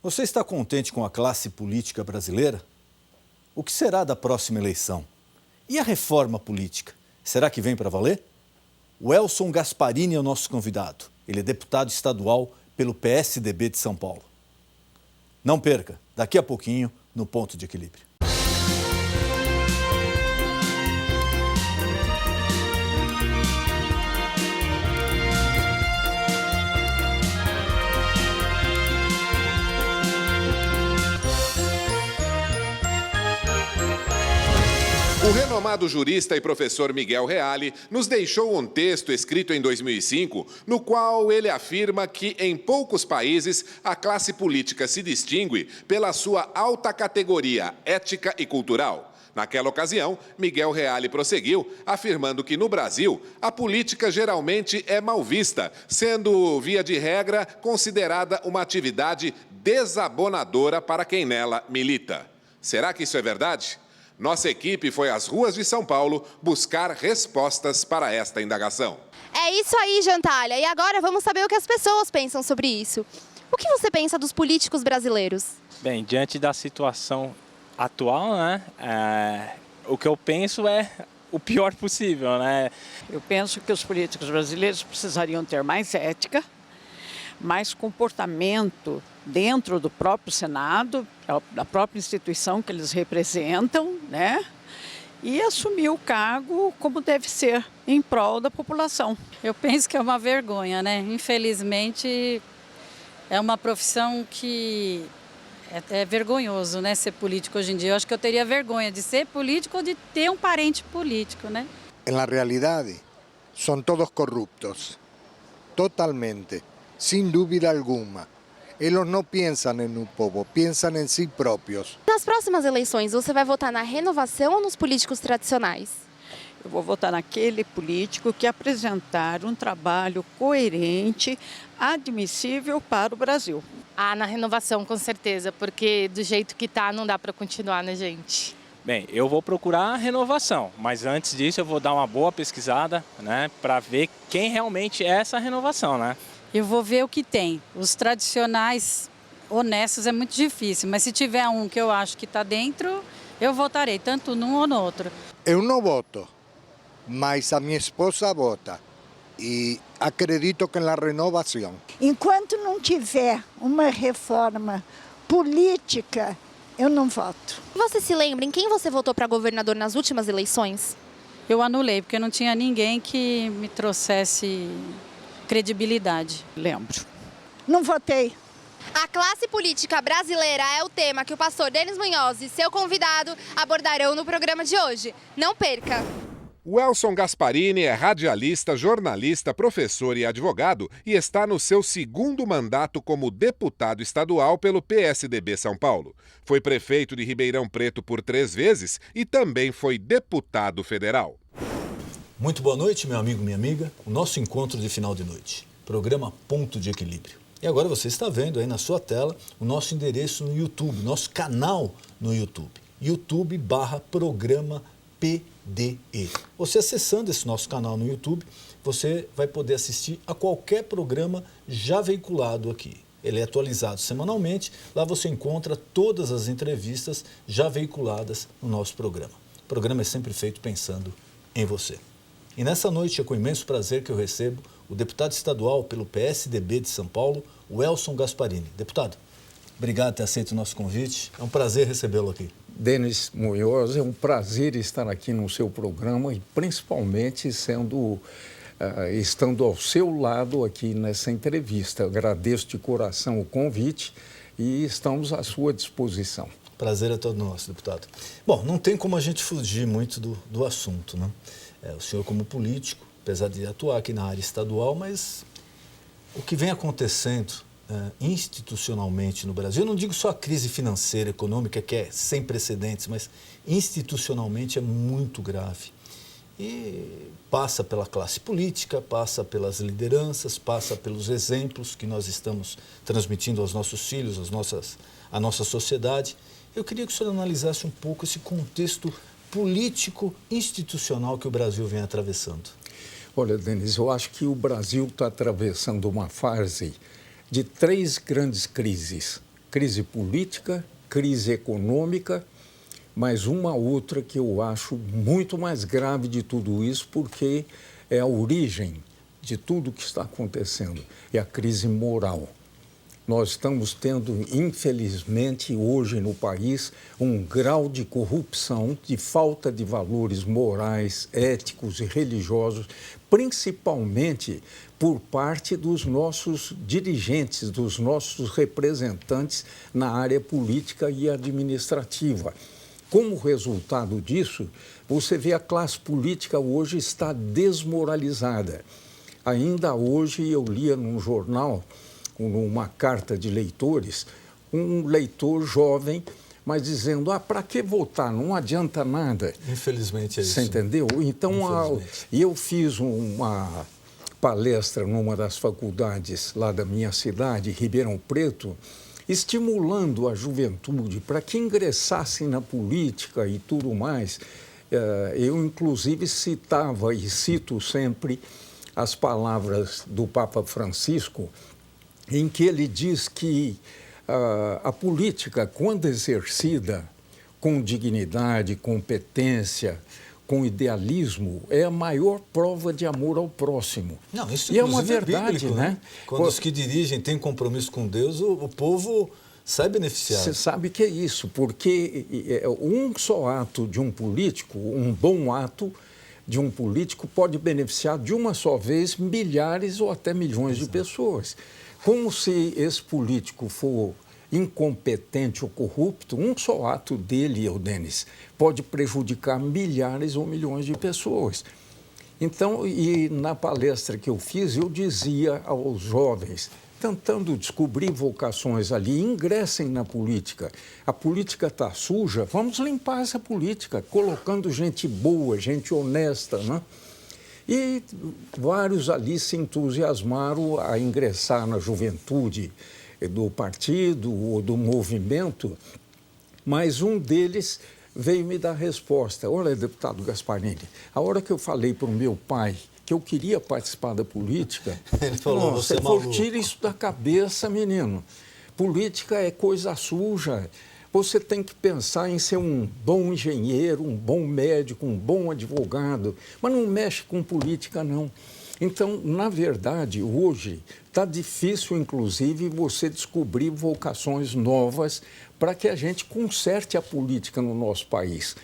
Você está contente com a classe política brasileira? O que será da próxima eleição? E a reforma política? Será que vem para valer? O Elson Gasparini é o nosso convidado. Ele é deputado estadual pelo PSDB de São Paulo. Não perca, daqui a pouquinho, no Ponto de Equilíbrio. O renomado jurista e professor Miguel Reale nos deixou um texto escrito em 2005, no qual ele afirma que em poucos países a classe política se distingue pela sua alta categoria ética e cultural. Naquela ocasião, Miguel Reale prosseguiu, afirmando que no Brasil a política geralmente é mal vista, sendo, via de regra, considerada uma atividade desabonadora para quem nela milita. Será que isso é verdade? Nossa equipe foi às ruas de São Paulo buscar respostas para esta indagação. É isso aí, Jantalha. E agora vamos saber o que as pessoas pensam sobre isso. O que você pensa dos políticos brasileiros? Bem, diante da situação atual, né, o que eu penso é o pior possível, né? Eu penso que os políticos brasileiros precisariam ter mais ética, mais comportamento dentro do próprio Senado, da própria instituição que eles representam, né? E assumir o cargo como deve ser, em prol da população. Eu penso que é uma vergonha, né? Infelizmente, é uma profissão que é vergonhoso, né? Ser político hoje em dia. Eu acho que eu teria vergonha de ser político ou de ter um parente político, né? Na realidade, são todos corruptos, totalmente, sem dúvida alguma. Eles não pensam no povo, pensam em si próprios. Nas próximas eleições, você vai votar na renovação ou nos políticos tradicionais? Eu vou votar naquele político que apresentar um trabalho coerente, admissível para o Brasil. Na renovação, com certeza, porque do jeito que tá, não dá para continuar, né, gente? Bem, eu vou procurar a renovação, mas antes disso eu vou dar uma boa pesquisada, né, para ver quem realmente é essa renovação, né? Eu vou ver o que tem. Os tradicionais honestos é muito difícil, mas se tiver um que eu acho que está dentro, eu votarei, tanto num ou no outro. Eu não voto, mas a minha esposa vota e acredito que na renovação. Enquanto não tiver uma reforma política, eu não voto. Você se lembra em quem você votou para governador nas últimas eleições? Eu anulei, porque não tinha ninguém que me trouxesse credibilidade. Lembro. Não votei. A classe política brasileira é o tema que o pastor Denis Munhoz e seu convidado abordarão no programa de hoje. Não perca! O Elson Gasparini é radialista, jornalista, professor e advogado e está no seu segundo mandato como deputado estadual pelo PSDB São Paulo. Foi prefeito de Ribeirão Preto por 3 vezes e também foi deputado federal. Muito boa noite, meu amigo, minha amiga. O nosso encontro de final de noite. Programa Ponto de Equilíbrio. E agora você está vendo aí na sua tela o nosso endereço no YouTube, nosso canal no YouTube. YouTube/Programa PDE. Você acessando esse nosso canal no YouTube, você vai poder assistir a qualquer programa já veiculado aqui. Ele é atualizado semanalmente, lá você encontra todas as entrevistas já veiculadas no nosso programa. O programa é sempre feito pensando em você. E nessa noite é com imenso prazer que eu recebo o deputado estadual pelo PSDB de São Paulo, o Elson Gasparini. Deputado, obrigado por ter aceito o nosso convite. É um prazer recebê-lo aqui. Denis Munhoz, é um prazer estar aqui no seu programa e principalmente estando ao seu lado aqui nessa entrevista. Eu agradeço de coração o convite e estamos à sua disposição. Prazer é todo nosso, deputado. Bom, não tem como a gente fugir muito do assunto, né? O senhor como político, apesar de atuar aqui na área estadual, mas o que vem acontecendo institucionalmente no Brasil, eu não digo só a crise financeira, econômica, que é sem precedentes, mas institucionalmente é muito grave. E passa pela classe política, passa pelas lideranças, passa pelos exemplos que nós estamos transmitindo aos nossos filhos, à nossa sociedade. Eu queria que o senhor analisasse um pouco esse contexto político institucional que o Brasil vem atravessando. Olha, Denis, eu acho que o Brasil está atravessando uma fase de 3 grandes crises. crise política, crise econômica, mas uma outra que eu acho muito mais grave de tudo isso, porque é a origem de tudo que está acontecendo, é a crise moral. Nós estamos tendo, infelizmente, hoje no país, um grau de corrupção, de falta de valores morais, éticos e religiosos, principalmente por parte dos nossos dirigentes, dos nossos representantes na área política e administrativa. Como resultado disso, você vê a classe política hoje está desmoralizada. Ainda hoje eu lia num jornal, numa carta de leitores, um leitor jovem, mas dizendo, para que votar? Não adianta nada. Infelizmente é isso. Você entendeu? Então, eu fiz uma palestra numa das faculdades lá da minha cidade, Ribeirão Preto, estimulando a juventude para que ingressassem na política e tudo mais. Eu, inclusive, citava e cito sempre as palavras do Papa Francisco, em que ele diz que a política, quando exercida com dignidade, competência, com idealismo, é a maior prova de amor ao próximo. Não, isso e é uma verdade, bíblico, né? Quando os que dirigem têm compromisso com Deus, o povo sai beneficiado. Você sabe que é isso, porque um só ato de um político, um bom ato de um político, pode beneficiar de uma só vez milhares ou até milhões de pessoas. Como se esse político for incompetente ou corrupto, um só ato dele, Denis, pode prejudicar milhares ou milhões de pessoas. Então, e na palestra que eu fiz, eu dizia aos jovens, tentando descobrir vocações ali, ingressem na política. A política está suja, vamos limpar essa política, colocando gente boa, gente honesta, né? E vários ali se entusiasmaram a ingressar na juventude do partido ou do movimento, mas um deles veio me dar resposta. Olha, deputado Gasparini, a hora que eu falei para o meu pai que eu queria participar da política, ele falou, você é maluco. Tira isso da cabeça, menino. Política é coisa suja. Você tem que pensar em ser um bom engenheiro, um bom médico, um bom advogado, mas não mexe com política, não. Então, na verdade, hoje está difícil, inclusive, você descobrir vocações novas para que a gente conserte a política no nosso país.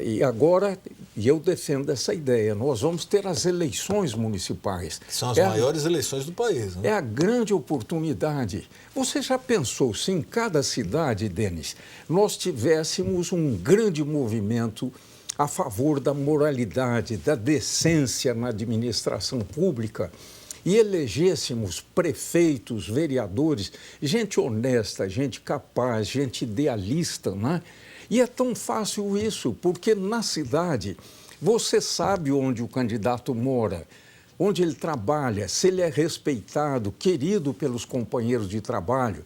E agora, eu defendo essa ideia, nós vamos ter as eleições municipais. Que são as maiores eleições do país, né? É a grande oportunidade. Você já pensou se em cada cidade, Denis, nós tivéssemos um grande movimento a favor da moralidade, da decência na administração pública e elegêssemos prefeitos, vereadores, gente honesta, gente capaz, gente idealista, né? E é tão fácil isso, porque na cidade você sabe onde o candidato mora, onde ele trabalha, se ele é respeitado, querido pelos companheiros de trabalho.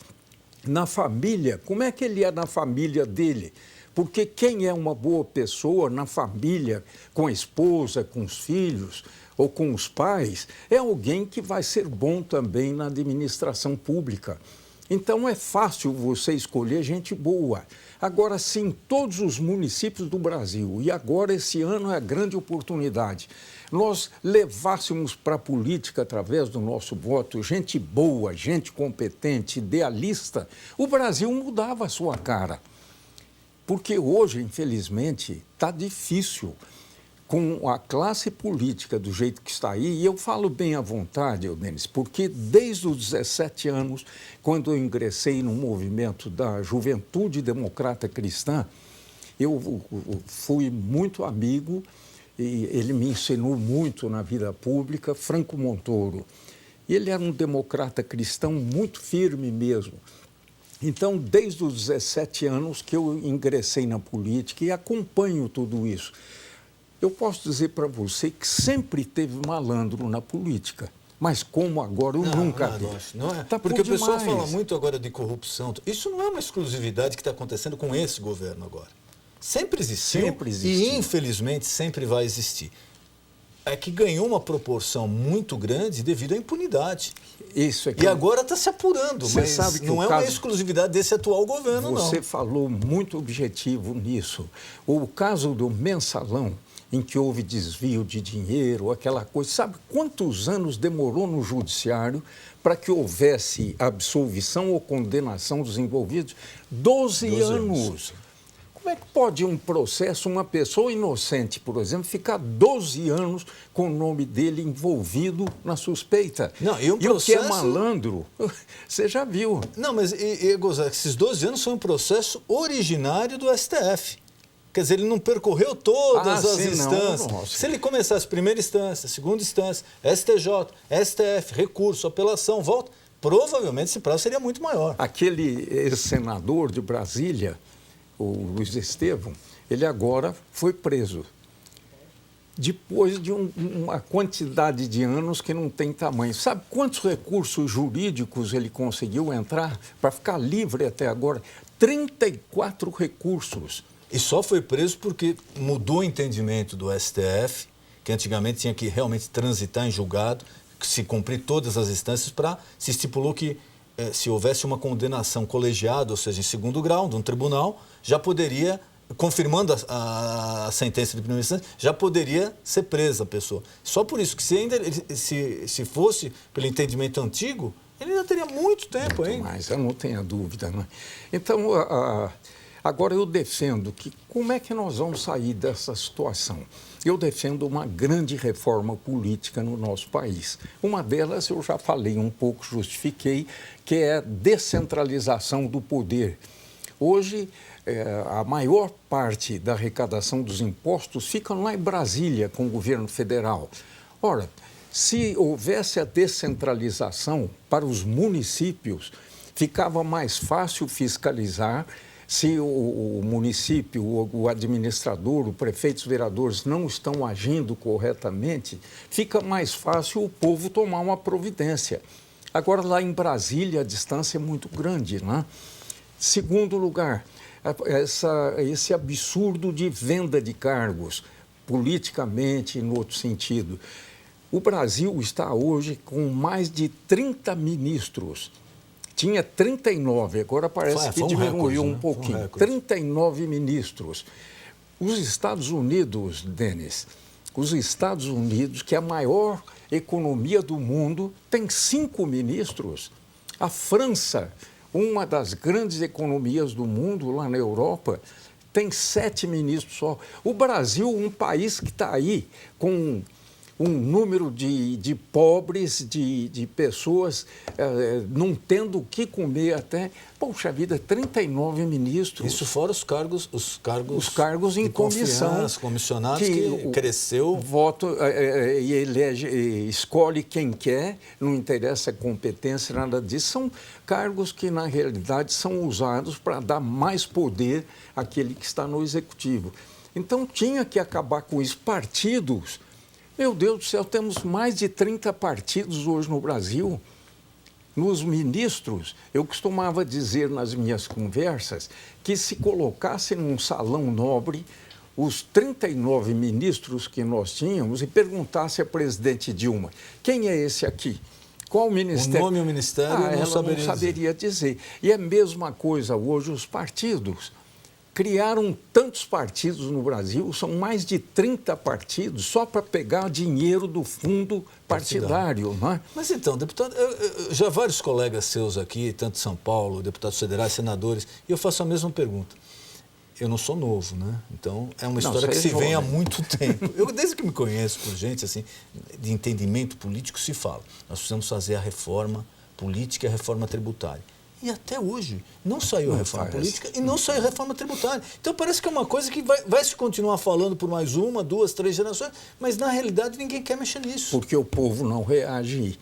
Na família, como é que ele é na família dele? Porque quem é uma boa pessoa na família, com a esposa, com os filhos ou com os pais, é alguém que vai ser bom também na administração pública. Então é fácil você escolher gente boa. Agora, se em todos os municípios do Brasil, e agora esse ano é a grande oportunidade, nós levássemos para a política, através do nosso voto, gente boa, gente competente, idealista, o Brasil mudava a sua cara. Porque hoje, infelizmente, está difícil com a classe política do jeito que está aí, e eu falo bem à vontade, Denis, porque desde os 17 anos, quando eu ingressei no movimento da Juventude Democrata Cristã, eu fui muito amigo, e ele me ensinou muito na vida pública, Franco Montoro. Ele era um democrata cristão muito firme mesmo. Então, desde os 17 anos que eu ingressei na política e acompanho tudo isso, eu posso dizer para você que sempre teve malandro na política, mas como agora eu nunca vi. Não é? Tá porque o pessoal demais. fala muito agora de corrupção. Isso não é uma exclusividade que está acontecendo com esse governo agora. Sempre existiu, Sempre existiu. E, infelizmente, sempre vai existir. é que ganhou uma proporção muito grande devido à impunidade. Isso é que e agora está se apurando, mas sabe que não é uma exclusividade desse atual governo, não. Você falou muito objetivo nisso. O caso do Mensalão, em que houve desvio de dinheiro, aquela coisa, sabe quantos anos demorou no judiciário para que houvesse absolvição ou condenação dos envolvidos? 12 anos. Como é que pode um processo, uma pessoa inocente, por exemplo, ficar 12 anos com o nome dele envolvido na suspeita? Não, e o que é malandro, você já viu. Não, mas esses 12 anos foi um processo originário do STF. Quer dizer, ele não percorreu todas as instâncias. Não. Se ele começasse primeira instância, segunda instância, STJ, STF, recurso, apelação, volta, provavelmente esse prazo seria muito maior. Aquele ex-senador de Brasília, o Luiz Estevão, ele agora foi preso. Depois de uma quantidade de anos que não tem tamanho. Sabe quantos recursos jurídicos ele conseguiu entrar para ficar livre até agora? 34 recursos. E só foi preso porque mudou o entendimento do STF, que antigamente tinha que realmente transitar em julgado, se cumprir todas as instâncias, se estipulou que se houvesse uma condenação colegiada, ou seja, em segundo grau, de um tribunal, já poderia, confirmando a sentença de primeira instância, já poderia ser presa a pessoa. Só por isso que se fosse pelo entendimento antigo, ele ainda teria muito tempo ainda. Mas eu não tenho dúvida, né? Então, agora eu defendo que como é que nós vamos sair dessa situação? Eu defendo uma grande reforma política no nosso país. Uma delas eu já falei um pouco, justifiquei, que é a descentralização do poder. Hoje, a maior parte da arrecadação dos impostos fica lá em Brasília com o governo federal. Ora, se houvesse a descentralização para os municípios, ficava mais fácil fiscalizar. Se o município, o administrador, o prefeito, os vereadores não estão agindo corretamente, fica mais fácil o povo tomar uma providência. Agora, lá em Brasília, a distância é muito grande, né? Segundo lugar, esse absurdo de venda de cargos, politicamente e no outro sentido. O Brasil está hoje com mais de 30 ministros. Tinha 39, agora parece que diminuiu um pouquinho. 39 ministros. Os Estados Unidos, Denis, os Estados Unidos, que é a maior economia do mundo, tem 5 ministros. A França, uma das grandes economias do mundo lá na Europa, tem 7 ministros só. O Brasil, um país que está aí com um número de pobres, de pessoas não tendo o que comer até. Poxa vida, 39 ministros. Isso fora os cargos em comissão. Comissionados que cresceu. Voto e elege, escolhe quem quer, não interessa a competência, nada disso. São cargos que, na realidade, são usados para dar mais poder àquele que está no executivo. Então, tinha que acabar com os partidos. Meu Deus do céu, temos mais de 30 partidos hoje no Brasil. Nos ministros, eu costumava dizer nas minhas conversas que se colocasse num salão nobre os 39 ministros que nós tínhamos e perguntasse à presidente Dilma, quem é esse aqui? Qual ministério? O nome e o ministério ela não saberia dizer. E é a mesma coisa hoje os partidos. Criaram tantos partidos no Brasil, são mais de 30 partidos, só para pegar dinheiro do fundo partidário. Não é? Mas então, deputado, já vários colegas seus aqui, tanto de São Paulo, deputados federais, senadores, e eu faço a mesma pergunta. Eu não sou novo, né? Então, é uma história que se vem há muito tempo. Eu, desde que me conheço por gente assim, de entendimento político, se fala. Nós precisamos fazer a reforma política e a reforma tributária. E até hoje não saiu a reforma política e não saiu a reforma tributária. Então parece que é uma coisa que vai se continuar falando por mais 1, 2, 3 gerações, mas na realidade ninguém quer mexer nisso. Porque o povo não reage.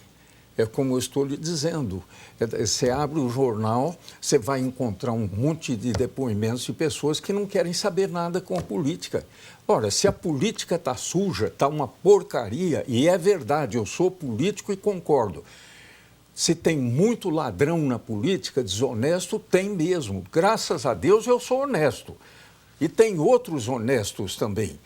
É como eu estou lhe dizendo. Você abre o jornal, você vai encontrar um monte de depoimentos de pessoas que não querem saber nada com a política. Ora, se a política está suja, está uma porcaria, e é verdade, eu sou político e concordo. Se tem muito ladrão na política, desonesto, tem mesmo. Graças a Deus eu sou honesto. E tem outros honestos também.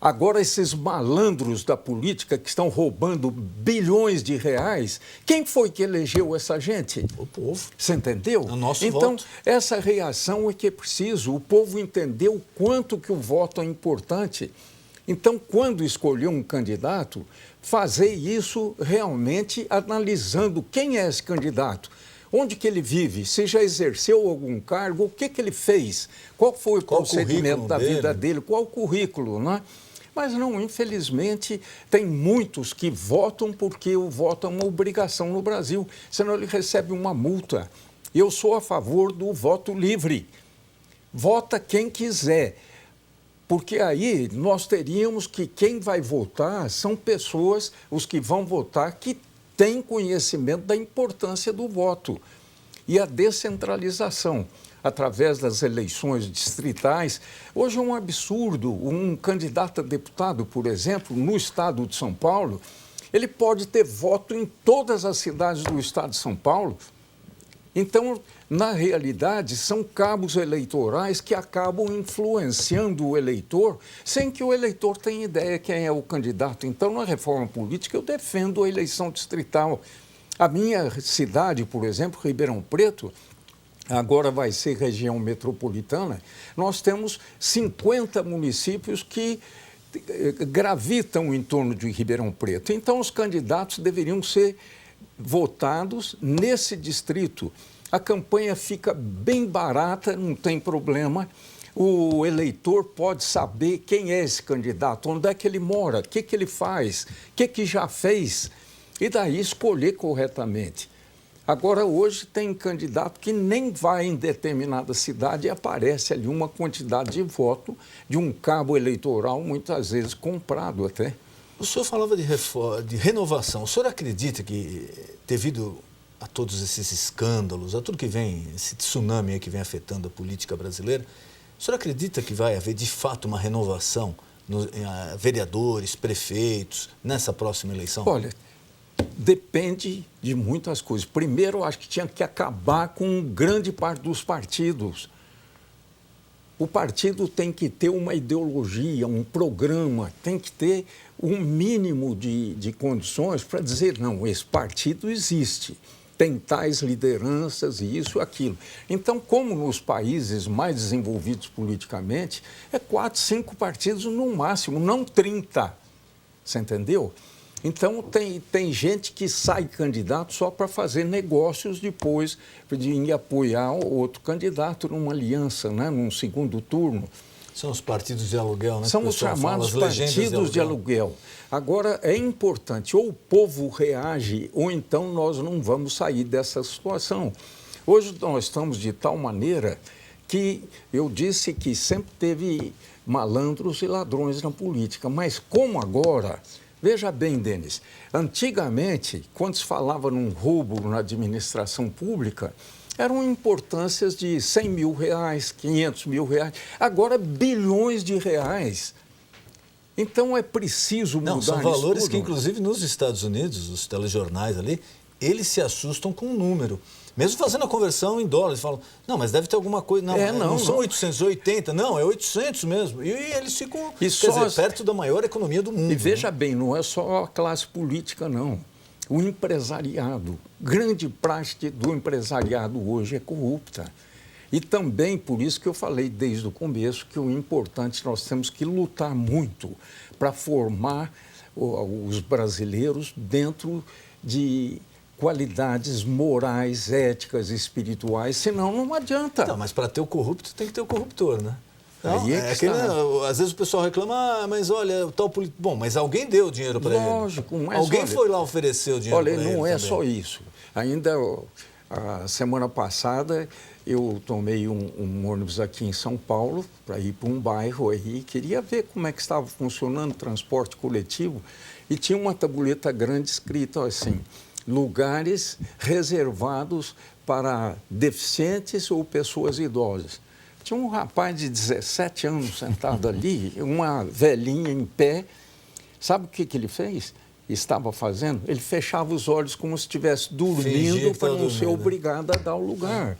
Agora, esses malandros da política que estão roubando bilhões de reais, quem foi que elegeu essa gente? O povo. Você entendeu? O nosso então, voto. essa reação é que é preciso. O povo entendeu o quanto que o voto é importante. Então, quando escolher um candidato, fazer isso realmente analisando quem é esse candidato. Onde que ele vive? Se já exerceu algum cargo? O que ele fez? Qual foi o procedimento da vida dele? Qual o currículo, não é? Mas não, infelizmente, tem muitos que votam porque o voto é uma obrigação no Brasil, senão ele recebe uma multa. Eu sou a favor do voto livre. Vota quem quiser, porque aí nós teríamos que quem vai votar são pessoas, os que vão votar, que têm conhecimento da importância do voto. E a descentralização, através das eleições distritais. Hoje é um absurdo. Um candidato a deputado, por exemplo, no estado de São Paulo, ele pode ter voto em todas as cidades do estado de São Paulo. Então, na realidade, são cabos eleitorais que acabam influenciando o eleitor sem que o eleitor tenha ideia quem é o candidato. Então, na reforma política, eu defendo a eleição distrital. A minha cidade, por exemplo, Ribeirão Preto, agora vai ser região metropolitana, nós temos 50 municípios que gravitam em torno de Ribeirão Preto. Então, os candidatos deveriam ser votados nesse distrito. A campanha fica bem barata, não tem problema. O eleitor pode saber quem é esse candidato, onde é que ele mora, o que ele faz, o que já fez, e daí escolher corretamente. Agora, hoje, tem candidato que nem vai em determinada cidade e aparece ali uma quantidade de voto de um cabo eleitoral, muitas vezes comprado até. O senhor falava de renovação. O senhor acredita que, devido a todos esses escândalos, a tudo que vem, esse tsunami aí que vem afetando a política brasileira, o senhor acredita que vai haver, de fato, uma renovação nos vereadores, prefeitos, nessa próxima eleição? Olha, depende de muitas coisas. Primeiro, eu acho que tinha que acabar com grande parte dos partidos. O partido tem que ter uma ideologia, um programa, tem que ter um mínimo de condições para dizer, não, esse partido existe, tem tais lideranças e isso e aquilo. Então, como nos países mais desenvolvidos politicamente, é 4, 5 partidos no máximo, não 30. Você entendeu? Então, tem gente que sai candidato só para fazer negócios depois de apoiar outro candidato numa aliança, né, num segundo turno. São os partidos de aluguel, né? São os chamados partidos de aluguel. Agora, é importante, ou o povo reage, ou então nós não vamos sair dessa situação. Hoje nós estamos de tal maneira que eu disse que sempre teve malandros e ladrões na política, mas como agora... Veja bem, Denis, antigamente, quando se falava num roubo na administração pública, eram importâncias de 100 mil reais, 500 mil reais, agora bilhões de reais. Então é preciso mudar isso. Não, são valores que, inclusive, nos Estados Unidos, os telejornais ali, eles se assustam com o número. Mesmo fazendo a conversão em dólares, falam, não, mas deve ter alguma coisa. Não, não são 880, não, é 800 mesmo. E eles ficam, perto da maior economia do mundo. E veja bem, não é só a classe política, não. O empresariado, grande parte do empresariado hoje é corrupta. E também, por isso que eu falei desde o começo, que o importante, nós temos que lutar muito para formar os brasileiros dentro de qualidades morais, éticas, espirituais, senão não adianta. Não, mas para ter o corrupto, tem que ter o corruptor, né? Não, aí é que às vezes o pessoal reclama, mas olha, o tal político... Bom, mas alguém deu o dinheiro para ele. Lógico, mas alguém foi lá oferecer o dinheiro para ele. Olha, não é também. só isso. Ainda a semana passada eu tomei um ônibus aqui em São Paulo para ir para um bairro aí, queria ver como é que estava funcionando o transporte coletivo e tinha uma tabuleta grande escrita assim, lugares reservados para deficientes ou pessoas idosas. Tinha um rapaz de 17 anos sentado ali, uma velhinha em pé. Sabe o que ele fez? Estava fazendo? Ele fechava os olhos como se estivesse dormindo para não ser obrigado a dar o lugar.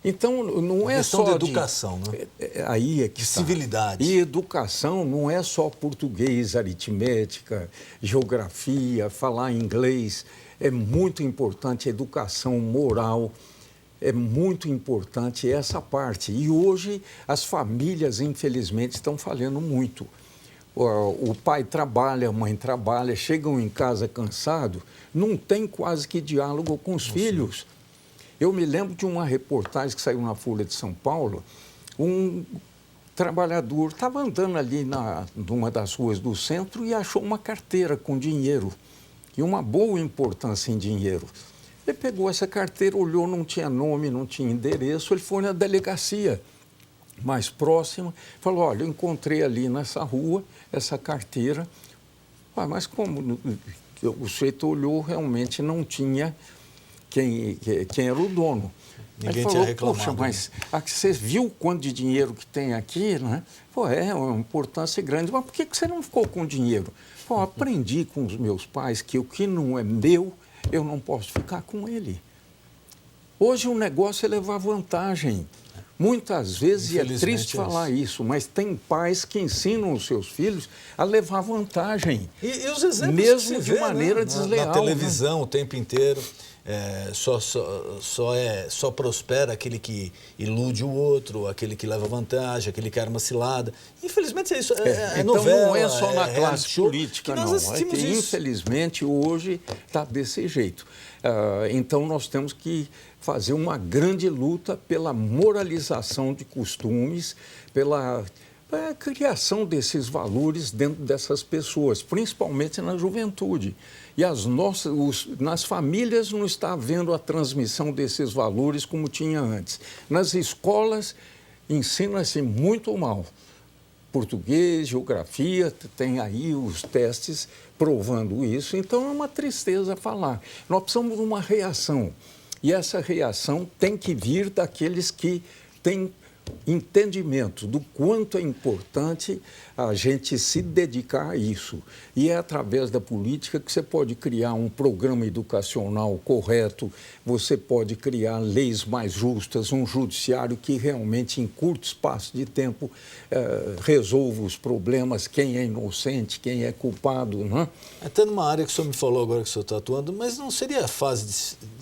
Então, não é questão só de educação, né? Aí é que De está. civilidade. E educação não é só português, aritmética, geografia, falar inglês. É muito importante a educação moral, é muito importante essa parte. E hoje as famílias, infelizmente, estão falhando muito. O pai trabalha, a mãe trabalha, chegam em casa cansados, não tem quase que diálogo com os filhos. Eu me lembro de uma reportagem que saiu na Folha de São Paulo, um trabalhador estava andando ali numa das ruas do centro e achou uma carteira com dinheiro, e uma boa importância em dinheiro. Ele pegou essa carteira, olhou, não tinha nome, não tinha endereço, ele foi na delegacia mais próxima, falou, olha, eu encontrei ali nessa rua essa carteira, mas como o sujeito olhou, realmente não tinha quem era o dono. Ninguém tinha reclamado. Poxa, mas você viu quanto de dinheiro que tem aqui, né? Pô, é uma importância grande, mas por que você não ficou com dinheiro? Pô, aprendi com os meus pais que o que não é meu, eu não posso ficar com ele. Hoje o negócio é levar vantagem. Muitas vezes, e é triste falar isso, mas tem pais que ensinam os seus filhos a levar vantagem. E os exemplos mesmo que de vê, maneira né? desleal. Na televisão, o tempo inteiro. Só prospera aquele que ilude o outro, aquele que leva vantagem, aquele que arma cilada. Infelizmente é isso. Então novela, não é só na classe política, nós não. assistimos isso. Infelizmente hoje está desse jeito. Então nós temos que fazer uma grande luta pela moralização de costumes, pela criação desses valores dentro dessas pessoas, principalmente na juventude. E nas famílias não está havendo a transmissão desses valores como tinha antes. Nas escolas ensina-se muito mal. Português, geografia, tem aí os testes provando isso. Então é uma tristeza falar. Nós precisamos de uma reação. E essa reação tem que vir daqueles que têm entendimento do quanto é importante a gente se dedicar a isso. E é através da política que você pode criar um programa educacional correto, você pode criar leis mais justas, um judiciário que realmente, em curto espaço de tempo, resolva os problemas, quem é inocente, quem é culpado. Né? Até numa área que o senhor me falou agora que o senhor está atuando, mas não seria a fase de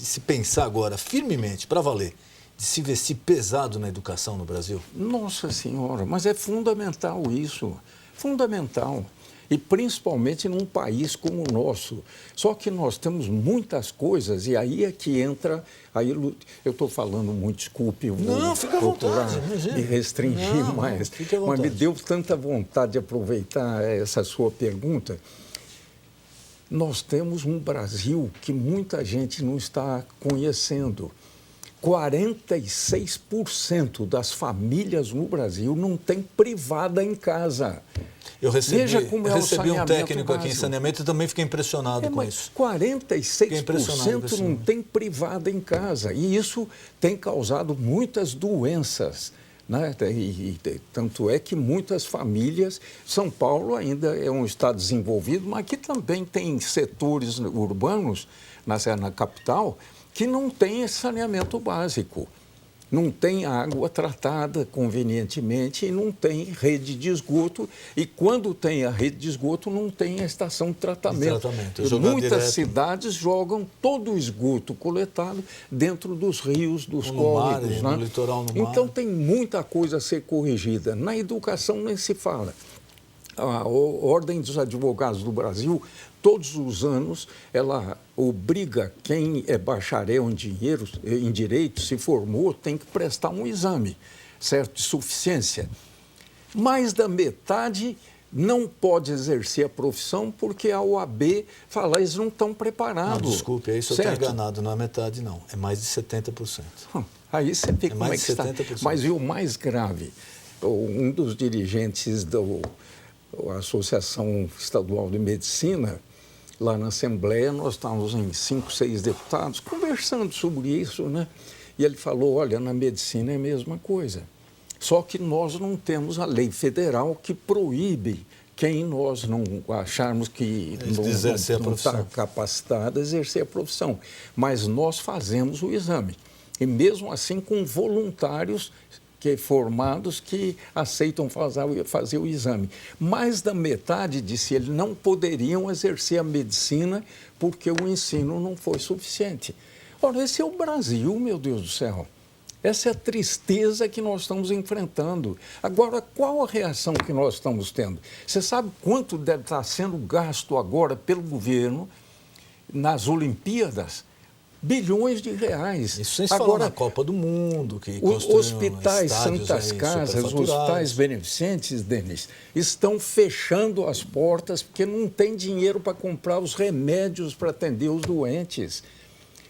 se pensar agora, firmemente, para valer, de se investir pesado na educação no Brasil? Nossa Senhora, mas é fundamental isso, fundamental. E principalmente num país como o nosso. Só que nós temos muitas coisas e aí é que entra... Aí eu estou falando muito, desculpe, não, fica à vontade, me restringir mais. Mas me deu tanta vontade de aproveitar essa sua pergunta. Nós temos um Brasil que muita gente não está conhecendo. 46% das famílias no Brasil não tem privada em casa. Eu recebi um técnico aqui em saneamento e também fiquei impressionado com isso. 46% não tem privada em casa. E isso tem causado muitas doenças. Né? Tanto é que muitas famílias... São Paulo ainda é um estado desenvolvido, mas aqui também tem setores urbanos, na capital, que não tem esse saneamento básico. Não tem água tratada convenientemente e não tem rede de esgoto. E quando tem a rede de esgoto, não tem a estação de tratamento. Muitas cidades jogam todo o esgoto coletado dentro dos rios, dos córregos. No litoral, no mar. Então tem muita coisa a ser corrigida. Na educação nem se fala. A Ordem dos Advogados do Brasil, todos os anos, ela obriga quem é bacharel em direito, se formou, tem que prestar um exame, certo? De suficiência. Mais da metade não pode exercer a profissão porque a OAB fala, eles não estão preparados. Não, desculpe, aí eu estou enganado, não é metade não, é mais de 70%. Aí você vê como é que está. Mas e o mais grave, um dos dirigentes da Associação Estadual de Medicina, lá na Assembleia, nós estávamos em 5, 6 deputados conversando sobre isso, né? E ele falou, olha, na medicina é a mesma coisa. Só que nós não temos a lei federal que proíbe quem nós não acharmos que não está capacitado a exercer a profissão. Mas nós fazemos o exame. E mesmo assim com voluntários formados que aceitam fazer o exame. Mais da metade disse que eles não poderiam exercer a medicina porque o ensino não foi suficiente. Ora, esse é o Brasil, meu Deus do céu. Essa é a tristeza que nós estamos enfrentando. Agora, qual a reação que nós estamos tendo? Você sabe quanto deve estar sendo gasto agora pelo governo nas Olimpíadas? Bilhões de reais. Isso sem falar na Copa do Mundo, que hospitais, santas casas, hospitais beneficentes, Denis, estão fechando as portas porque não tem dinheiro para comprar os remédios para atender os doentes.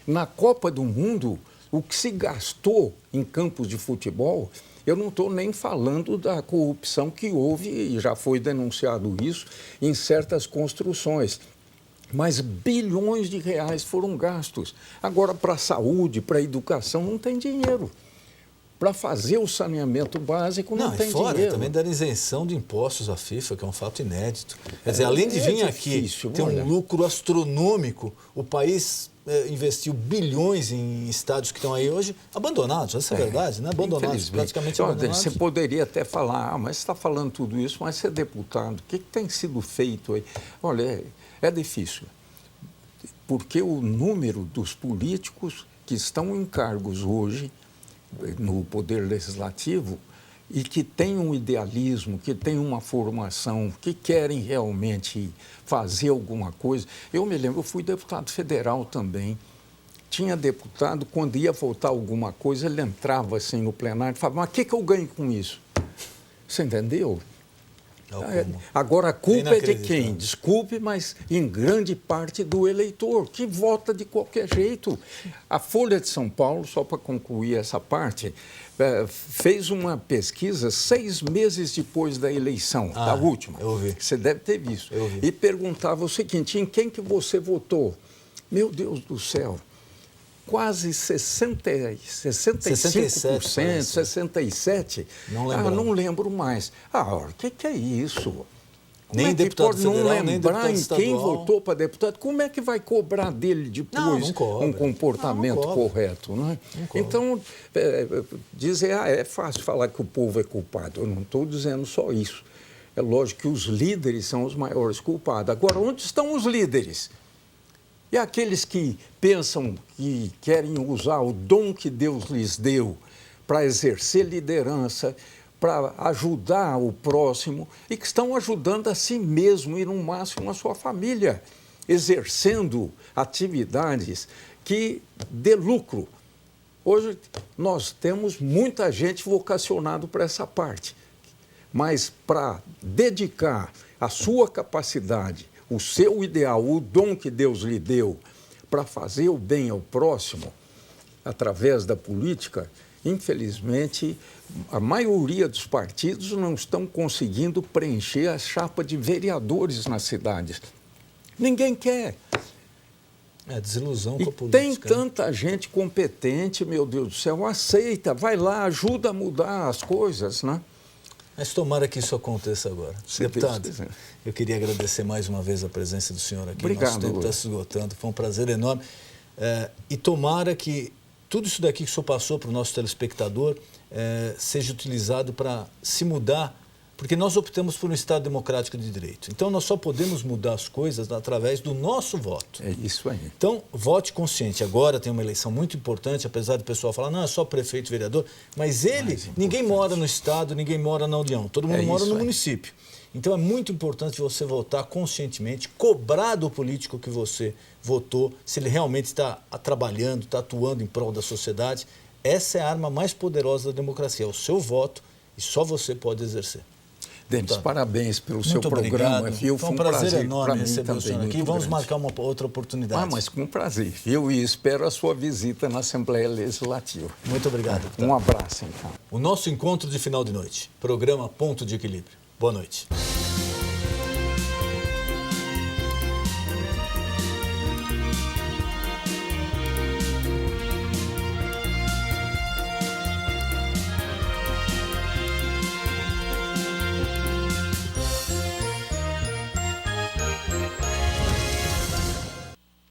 Na Copa do Mundo, o que se gastou em campos de futebol, eu não estou nem falando da corrupção que houve, e já foi denunciado isso, em certas construções. Mas bilhões de reais foram gastos. Agora, para a saúde, para a educação, não tem dinheiro. Para fazer o saneamento básico, não tem dinheiro. Também dar isenção de impostos à FIFA, que é um fato inédito. Quer dizer, além de vir aqui ter um lucro astronômico, o país investiu bilhões em estádios que estão aí hoje abandonados, essa é a verdade, né? Abandonados, praticamente abandonados. Você poderia até falar, mas você está falando tudo isso, mas você é deputado, o que tem sido feito aí? Olha, é difícil, porque o número dos políticos que estão em cargos hoje no Poder Legislativo e que têm um idealismo, que têm uma formação, que querem realmente fazer alguma coisa. Eu me lembro, eu fui deputado federal também. Tinha deputado, quando ia votar alguma coisa, ele entrava assim no plenário e falava, mas o que eu ganho com isso? Você entendeu? Agora, a culpa é de quem? Desculpe, mas em grande parte do eleitor, que vota de qualquer jeito. A Folha de São Paulo, só para concluir essa parte, fez uma pesquisa 6 meses depois da eleição, da última. Eu vi. Você deve ter visto. Eu vi. E perguntava o seguinte, em quem que você votou? Meu Deus do céu. Quase 65%, 67%. Não lembro mais. O que é isso? Nem deputado federal, não lembrar em quem votou para deputado? Como é que vai cobrar dele depois um comportamento correto? Não é? Então, dizer, é fácil falar que o povo é culpado. Eu não estou dizendo só isso. É lógico que os líderes são os maiores culpados. Agora, onde estão os líderes? E aqueles que pensam que querem usar o dom que Deus lhes deu para exercer liderança, para ajudar o próximo e que estão ajudando a si mesmo e, no máximo, a sua família, exercendo atividades que dê lucro. Hoje, nós temos muita gente vocacionada para essa parte, mas para dedicar a sua capacidade, o seu ideal, o dom que Deus lhe deu para fazer o bem ao próximo, através da política, infelizmente, a maioria dos partidos não estão conseguindo preencher a chapa de vereadores nas cidades. Ninguém quer. É desilusão com a política. Tem tanta gente competente, meu Deus do céu, aceita, vai lá, ajuda a mudar as coisas, né? Mas tomara que isso aconteça agora. Deputado, eu queria agradecer mais uma vez a presença do senhor aqui. Obrigado. Nosso tempo está se esgotando, foi um prazer enorme. E tomara que tudo isso daqui que o senhor passou para o nosso telespectador seja utilizado para se mudar, porque nós optamos por um Estado democrático de direito. Então, nós só podemos mudar as coisas através do nosso voto. É isso aí. Então, vote consciente. Agora tem uma eleição muito importante, apesar do pessoal falar, não, é só prefeito e vereador, mas ninguém mora no Estado, ninguém mora na União, todo mundo mora no município. Então, é muito importante você votar conscientemente, cobrar do político que você votou, se ele realmente está trabalhando, está atuando em prol da sociedade. Essa é a arma mais poderosa da democracia, é o seu voto, e só você pode exercer. Denis, parabéns pelo seu programa. Foi um prazer enorme receber o senhor aqui. Vamos marcar uma outra oportunidade. Mas com prazer. E espero a sua visita na Assembleia Legislativa. Muito obrigado, deputado. Um abraço, então. O nosso encontro de final de noite. Programa Ponto de Equilíbrio. Boa noite.